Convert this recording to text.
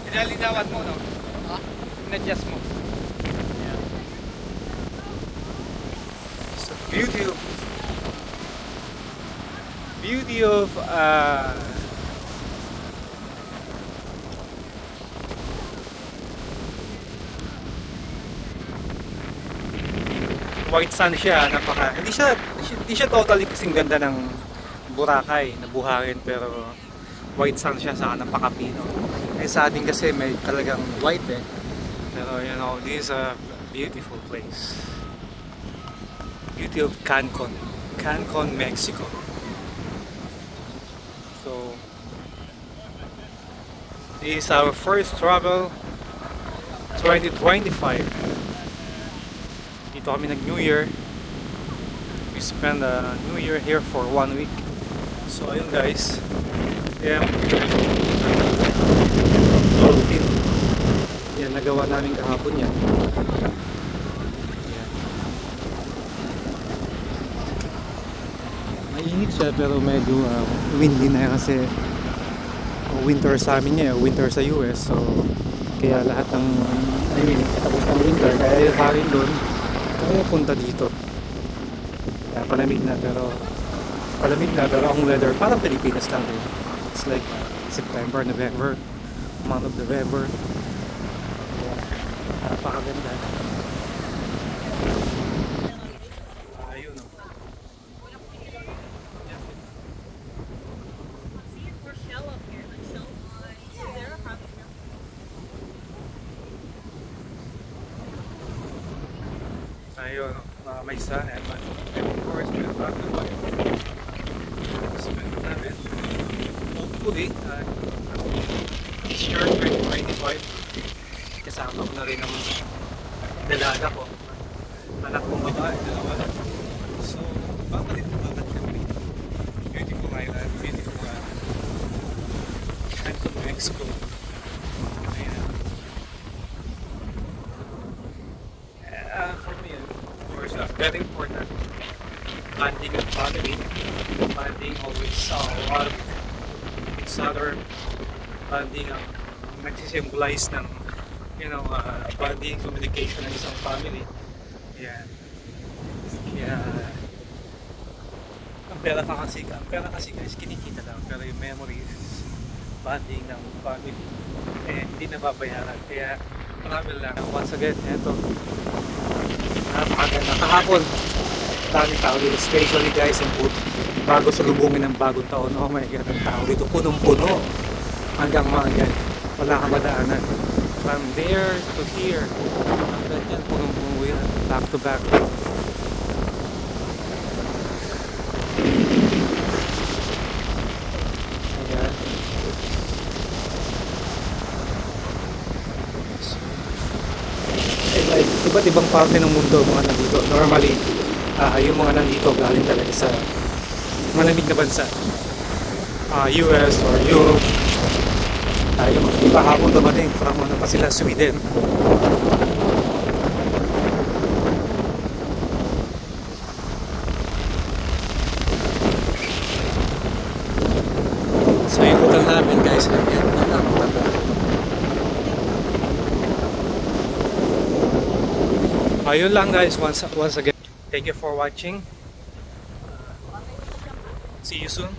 Pinalinawan mo, no? Ha? Inadjust mo. Ayan. So, beauty of white sun siya, hindi siya totally kasing ganda ng Boracay na buhangin, pero white sun siya sa napakapino. Eh sa atin kasi may talagang white eh. Pero you know, this is a beautiful place. Beauty of Cancun, Mexico. So this is our first travel 2025. Dito kami nag-New Year. We spent the New Year here for 1 week. So ayun guys. Yeah. Dolphin. Yan, nagawa namin kahapon yan. Yan. Mainit siya pero medyo windy na kasi winter sa amin niya, winter sa US. So kaya lahat ng tapos ng winter, kaya yung hangin doon kaya punta dito. Kaya palamig na pero ang weather parang Pilipinas lang din. It's like September, November, month of November. Napakaganda. Ayun o. Ayun, may sun and of course we're back to life. Spend namin. Hopefully, this year 2025 kasama ko na rin ang dalaga ko. Anak kong babae, dalawa na. So, babalik kami. Beautiful island, beautiful Cancun, Mexico. Ayan. For me, of course, very important. Bonding with family. Bonding always a lot of each other. Bonding ang nagsisimbolize ng bonding, communication ng isang family. Yeah. Kaya ang pera kasi guys kinikita lang, pero yung memories, bonding ng family hindi nababayaran. Kaya marami lang. Once again, eto napakaganda. Kahapon daming tao dito, especially guys bago salubungin ng bagong taon. Oh my god, ang tao dito punong-puno hanggang mga wala ka madaanan. From there to here, ganyan punong-puno yan, back to back. Ayan. Like, iba't ibang parte ng mundo mga nandito. Normally, yung mga nandito galing talaga sa malamig na bansa, US or Europe. Yung iba hapon dumating from pa sila, Sweden. So yung hotel namin guys, ayun lang guys, once again, thank you for watching. See you soon.